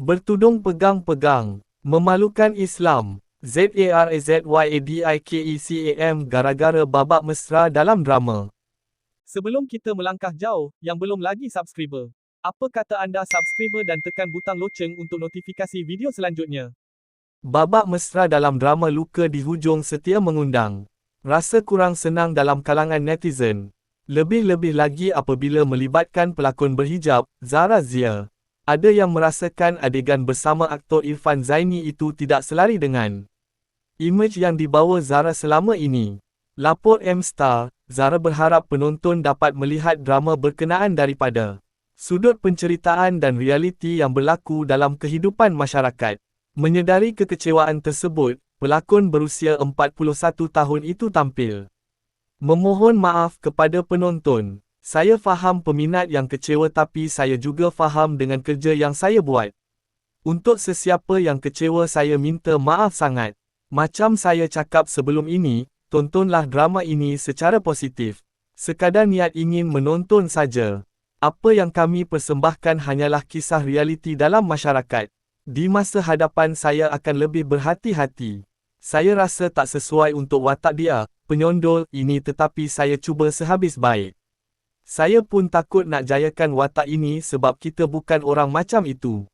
Bertudung pegang-pegang, memalukan Islam, ZARAZYADIKECAM gara-gara babak mesra dalam drama. Sebelum kita melangkah jauh, yang belum lagi subscriber, apa kata anda subscriber dan tekan butang loceng untuk notifikasi video selanjutnya? Babak mesra dalam drama Luka di Hujung Setia mengundang rasa kurang senang dalam kalangan netizen. Lebih-lebih lagi apabila melibatkan pelakon berhijab, Zara Zia. Ada yang merasakan adegan bersama aktor Irfan Zaini itu tidak selari dengan imej yang dibawa Zara selama ini. Lapor M-Star, Zara berharap penonton dapat melihat drama berkenaan daripada sudut penceritaan dan realiti yang berlaku dalam kehidupan masyarakat. Menyedari kekecewaan tersebut, pelakon berusia 41 tahun itu tampil memohon maaf kepada penonton. Saya faham peminat yang kecewa tapi saya juga faham dengan kerja yang saya buat. Untuk sesiapa yang kecewa saya minta maaf sangat. Macam saya cakap sebelum ini, tontonlah drama ini secara positif. Sekadar niat ingin menonton saja. Apa yang kami persembahkan hanyalah kisah realiti dalam masyarakat. Di masa hadapan saya akan lebih berhati-hati. Saya rasa tak sesuai untuk watak dia, penyondol ini tetapi saya cuba sehabis baik. Saya pun takut nak jayakan watak ini sebab kita bukan orang macam itu.